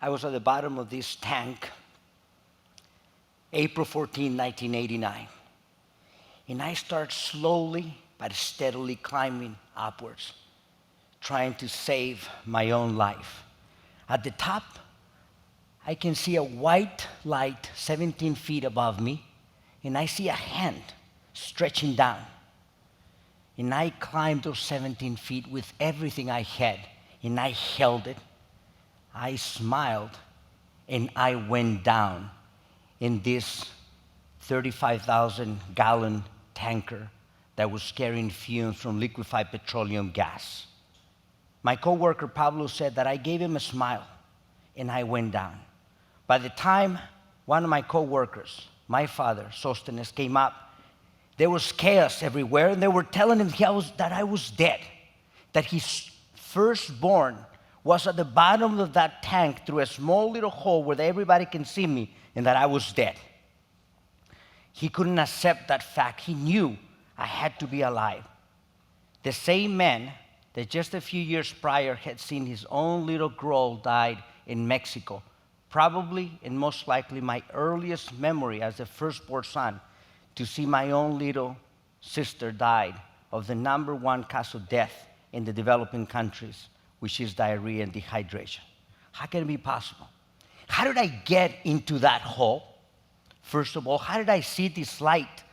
I was at the bottom of this tank, April 14, 1989. And I start slowly but steadily climbing upwards, trying to save my own life. At the top, I can see a white light 17 feet above me, and I see a hand stretching down. And I climbed those 17 feet with everything I had, and I held it. I smiled, and I went down in this 35,000-gallon tanker that was carrying fumes from liquefied petroleum gas. My coworker Pablo said that I gave him a smile, and I went down. By the time one of my coworkers, my father, Sostenes, came up, there was chaos everywhere, and they were telling him that I was dead, that his firstborn was at the bottom of that tank through a small little hole where everybody can see me, and that I was dead. He couldn't accept that fact. He knew I had to be alive. The same man that just a few years prior had seen his own little girl die in Mexico, probably and most likely my earliest memory as the firstborn son, to see my own little sister died of the #1 cause of death in the developing countries, which is diarrhea and dehydration. How can it be possible? How did I get into that hole? First of all, how did I see this light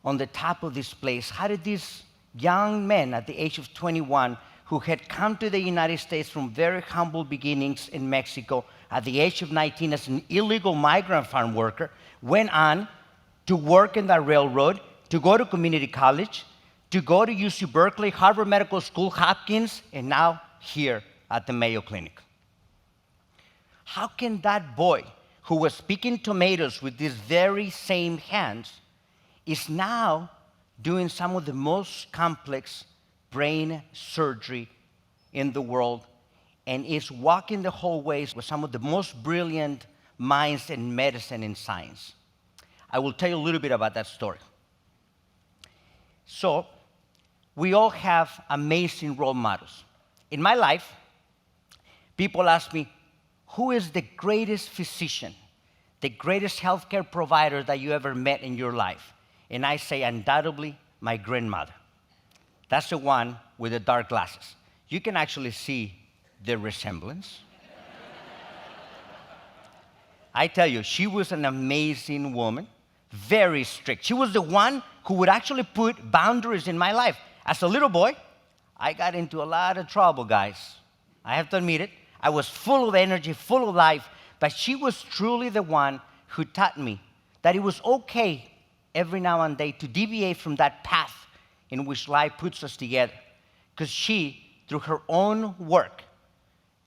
on the top of this place? How did this young man at the age of 21, who had come to the United States from very humble beginnings in Mexico, at the age of 19 as an illegal migrant farm worker, went on to work in the railroad, to go to community college, to go to UC Berkeley, Harvard Medical School, Hopkins, and now here at the Mayo Clinic? How can that boy who was picking tomatoes with these very same hands is now doing some of the most complex brain surgery in the world and is walking the hallways with some of the most brilliant minds in medicine and science? I will tell you a little bit about that story. So, we all have amazing role models. In my life, people ask me, who is the greatest physician, the greatest healthcare provider that you ever met in your life? And I say, undoubtedly, my grandmother. That's the one with the dark glasses. You can actually see the resemblance. I tell you, she was an amazing woman, very strict. She was the one who would actually put boundaries in my life. As a little boy, I got into a lot of trouble, guys. I have to admit it. I was full of energy, full of life, but she was truly the one who taught me that it was okay every now and then to deviate from that path in which life puts us together. Because she, through her own work,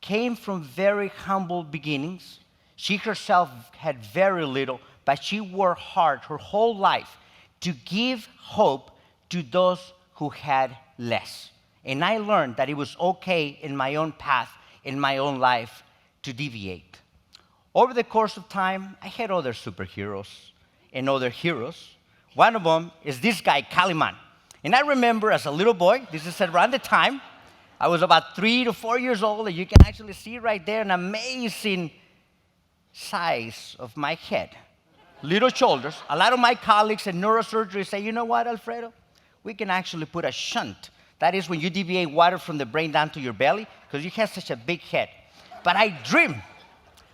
came from very humble beginnings. She herself had very little, but she worked hard her whole life to give hope to those who had less. And I learned that it was okay in my own path, in my own life, to deviate. Over the course of time, I had other superheroes and other heroes. One of them is this guy, Kaliman. And I remember as a little boy, this is around the time, I was about 3 to 4 years old, and you can actually see right there an amazing size of my head. Little shoulders. A lot of my colleagues in neurosurgery say, you know what, Alfredo? We can actually put a shunt. That is when you deviate water from the brain down to your belly, because you have such a big head. But I dream,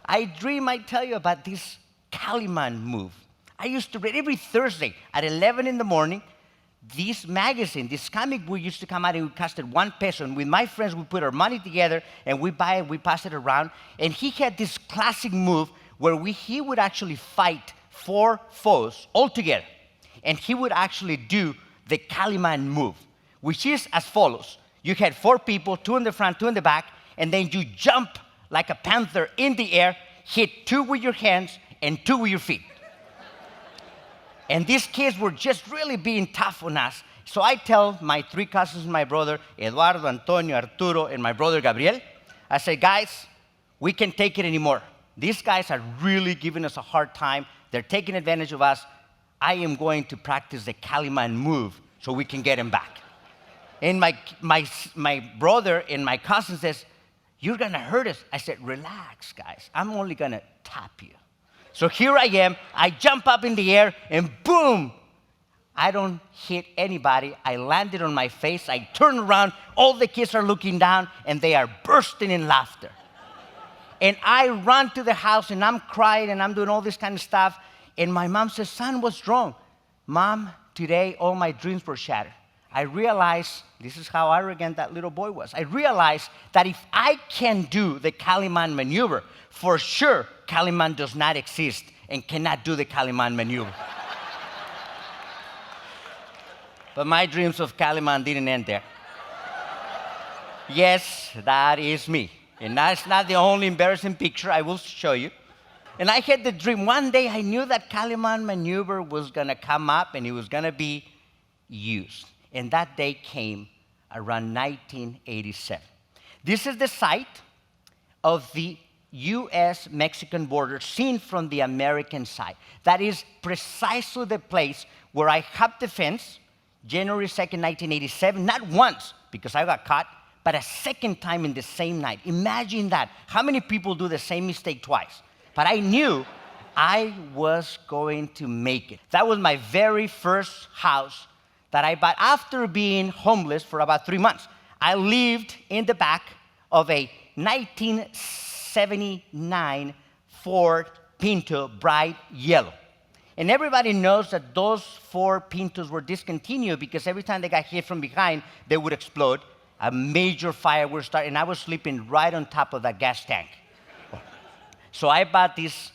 I tell you, about this Kaliman move. I used to read every Thursday at 11 in the morning, this magazine, this comic book used to come out, and it costed 1 peso. And with my friends, we put our money together, and we buy it, we pass it around. And he had this classic move where he would actually fight 4 foes all together. And he would actually do the Kaliman move, which is as follows. You had 4 people, 2 in the front, 2 in the back, and then you jump like a panther in the air, hit 2 with your hands and 2 with your feet. And these kids were just really being tough on us. So I tell my 3 cousins and my brother, Eduardo, Antonio, Arturo, and my brother Gabriel, I say, guys, we can't take it anymore. These guys are really giving us a hard time. They're taking advantage of us. I am going to practice the Kaliman move so we can get him back. And my brother and my cousin says, you're going to hurt us. I said, relax, guys. I'm only going to tap you. So here I am. I jump up in the air, and boom, I don't hit anybody. I landed on my face. I turn around. All the kids are looking down, and they are bursting in laughter. And I run to the house, and I'm crying, and I'm doing all this kind of stuff. And my mom says, son, what's wrong? Mom, today all my dreams were shattered. I realized, this is how arrogant that little boy was. I realized that if I can do the Calimán maneuver, for sure Calimán does not exist and cannot do the Calimán maneuver. But my dreams of Calimán didn't end there. Yes, that is me. And that's not the only embarrassing picture. I will show you. And I had the dream. One day I knew that Calimán maneuver was going to come up and it was going to be used. And that day came around 1987. This is the site of the U.S.-Mexican border seen from the American side. That is precisely the place where I hopped the fence, January 2nd, 1987, not once, because I got caught, but a second time in the same night. Imagine that. How many people do the same mistake twice? But I knew I was going to make it. That was my very first house that I bought after being homeless for about 3 months. I lived in the back of a 1979 Ford Pinto, bright yellow. And everybody knows that those Ford Pintos were discontinued because every time they got hit from behind, they would explode. A major fire would start, and I was sleeping right on top of that gas tank. So I bought this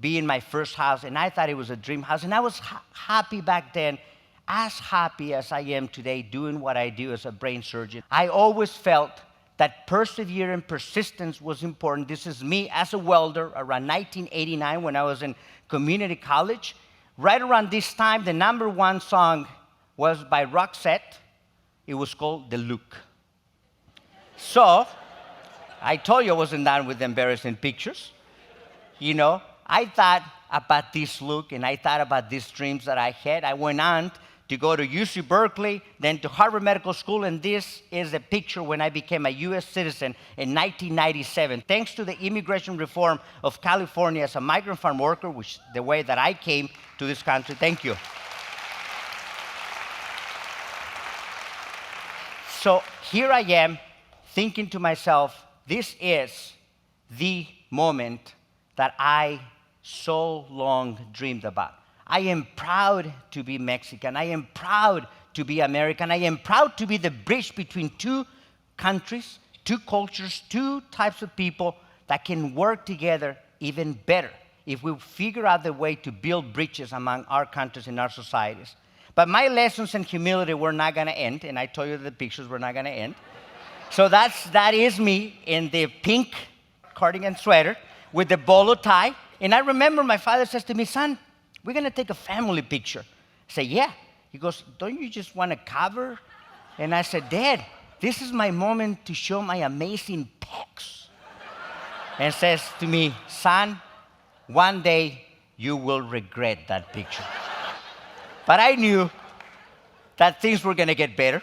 being my first house, and I thought it was a dream house. And I was happy back then, as happy as I am today doing what I do as a brain surgeon. I always felt that perseverance and persistence was important. This is me as a welder around 1989 when I was in community college. Right around this time, the number one song was by Roxette. It was called The Look. So I told you I wasn't done with embarrassing pictures. You know, I thought about this look, and I thought about these dreams that I had. I went on to go to UC Berkeley, then to Harvard Medical School, and this is a picture when I became a U.S. citizen in 1997. Thanks to the immigration reform of California as a migrant farm worker, which is the way that I came to this country. Thank you. So here I am thinking to myself, this is the moment that I so long dreamed about. I am proud to be Mexican. I am proud to be American. I am proud to be the bridge between two countries, two cultures, two types of people that can work together even better if we figure out the way to build bridges among our countries and our societies. But my lessons in humility were not going to end, and I told you the pictures were not going to end. So that is me in the pink cardigan sweater with the bolo tie. And I remember my father says to me, son, we're going to take a family picture. I say, yeah. He goes, don't you just want to cover? And I said, Dad, this is my moment to show my amazing pecs. And says to me, son, one day you will regret that picture. But I knew that things were going to get better.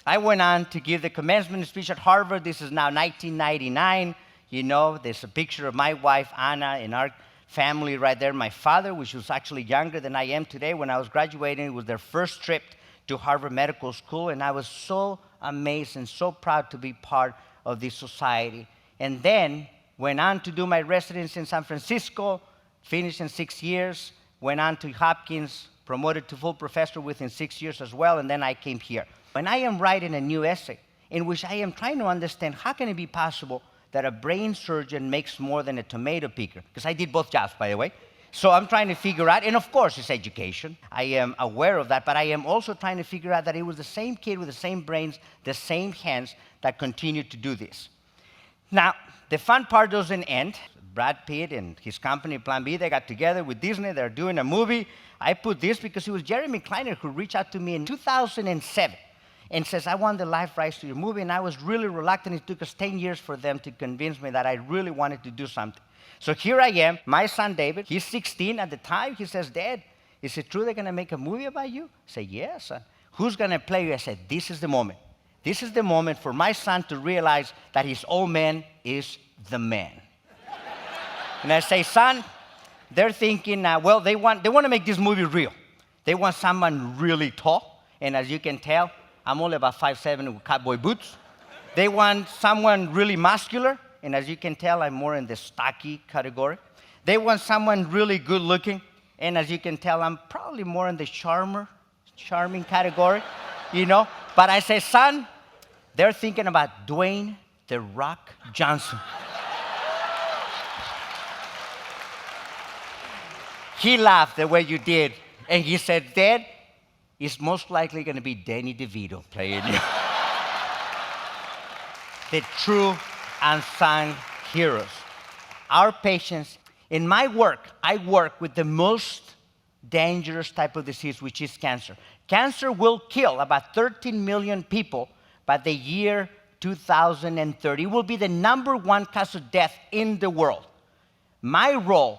I went on to give the commencement speech at Harvard. This is now 1999. You know, there's a picture of my wife, Anna, and our family right there. My father, which was actually younger than I am today, when I was graduating, it was their first trip to Harvard Medical School, and I was so amazed and so proud to be part of this society. And then went on to do my residency in San Francisco, finished in 6 years, went on to Hopkins, promoted to full professor within 6 years as well, and then I came here. And I am writing a new essay in which I am trying to understand how can it be possible that a brain surgeon makes more than a tomato picker, because I did both jobs, by the way. So I'm trying to figure out, and of course it's education. I am aware of that, but I am also trying to figure out that it was the same kid with the same brains, the same hands that continued to do this. Now, the fun part doesn't end. Brad Pitt and his company, Plan B, they got together with Disney. They're doing a movie. I put this because it was Jeremy Kleiner who reached out to me in 2007 and says, I want the life rights to your movie. And I was really reluctant. It took us 10 years for them to convince me that I really wanted to do something. So here I am, my son David, he's 16 at the time. He says, Dad, is it true they're going to make a movie about you? I say, yes, son. Who's going to play you? I said, this is the moment. This is the moment for my son to realize that his old man is the man. And I say, son, they're thinking, well, they want to make this movie real. They want someone really tall. And as you can tell, I'm only about 5'7" with cowboy boots. They want someone really muscular. And as you can tell, I'm more in the stocky category. They want someone really good looking. And as you can tell, I'm probably more in the charming category, But I say, son, they're thinking about Dwayne "The Rock" Johnson. He laughed the way you did, and he said, Dad, it's most likely going to be Danny DeVito playing you. The true unsung heroes. Our patients, in my work, I work with the most dangerous type of disease, which is cancer. Cancer will kill about 13 million people by the year 2030. It will be the #1 cause of death in the world. My role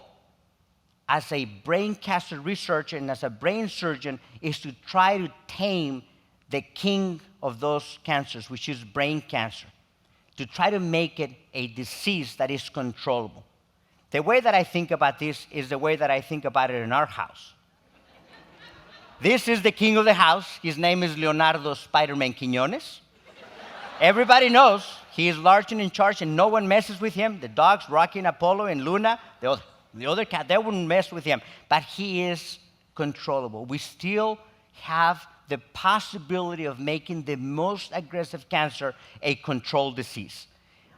as a brain cancer researcher and as a brain surgeon is to try to tame the king of those cancers, which is brain cancer, to try to make it a disease that is controllable. The way that I think about this is the way that I think about it in our house. This is the king of the house. His name is Leonardo Spider-Man Quinones. Everybody knows he is large and in charge, and no one messes with him. The dogs, Rocky and Apollo and Luna, the other cat, they wouldn't mess with him. But he is controllable. We still have the possibility of making the most aggressive cancer a controlled disease.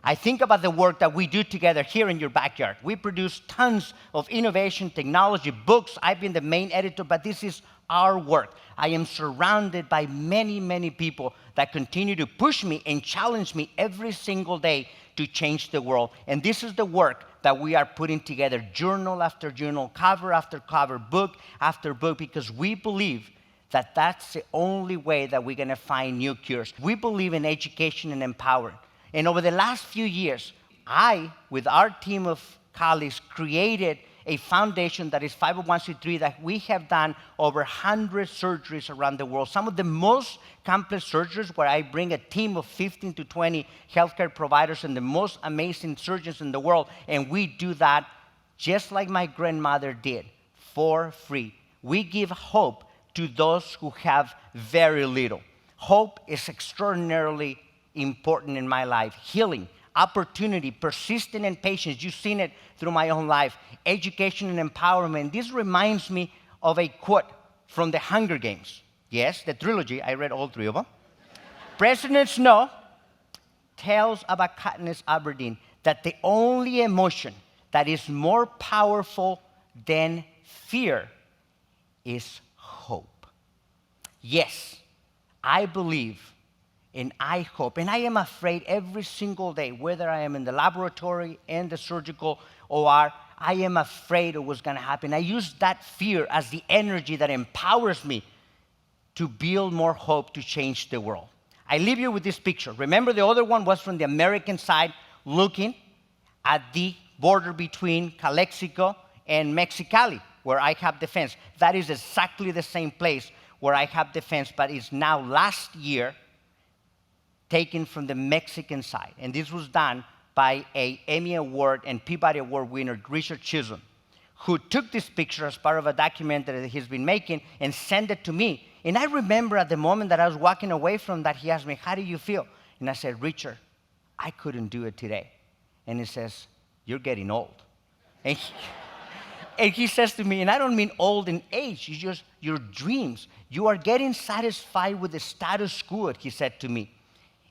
I think about the work that we do together here in your backyard. We produce tons of innovation, technology, books. I've been the main editor, but this is our work. I am surrounded by many, many people that continue to push me and challenge me every single day to change the world. And this is the work that we are putting together, journal after journal, cover after cover, book after book, because we believe that that's the only way that we're going to find new cures. We believe in education and empowering. And over the last few years, I, with our team of colleagues, created a foundation that is 501c3 that we have done over 100 surgeries around the world. Some of the most complex surgeries where I bring a team of 15 to 20 healthcare providers and the most amazing surgeons in the world. And we do that just like my grandmother did, for free. We give hope to those who have very little. Hope is extraordinarily important in my life. Healing, opportunity, persistence, and patience. You've seen it through my own life. Education and empowerment. This reminds me of a quote from the Hunger Games. Yes, the trilogy. I read all 3 of them. President Snow tells about Katniss Everdeen that the only emotion that is more powerful than fear is hope. Yes, I believe and I hope, and I am afraid every single day, whether I am in the laboratory and the surgical OR, I am afraid of what's going to happen. I use that fear as the energy that empowers me to build more hope to change the world. I leave you with this picture. Remember, the other one was from the American side, looking at the border between Calexico and Mexicali, where I have the fence. That is exactly the same place where I have the fence, but it's now last year taken from the Mexican side. And this was done by an Emmy Award and Peabody Award winner, Richard Chisholm, who took this picture as part of a documentary that he's been making and sent it to me. And I remember at the moment that I was walking away from that, he asked me, how do you feel? And I said, Richard, I couldn't do it today. And he says, you're getting old. And he says to me, and I don't mean old in age, it's just your dreams. You are getting satisfied with the status quo, he said to me.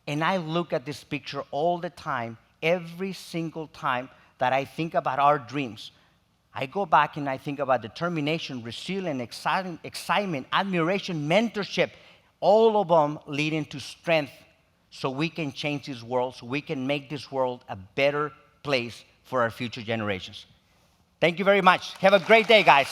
And I look at this picture all the time, every single time that I think about our dreams. I go back and I think about determination, resilience, excitement, admiration, mentorship, all of them leading to strength so we can change this world, so we can make this world a better place for our future generations. Thank you very much. Have a great day, guys.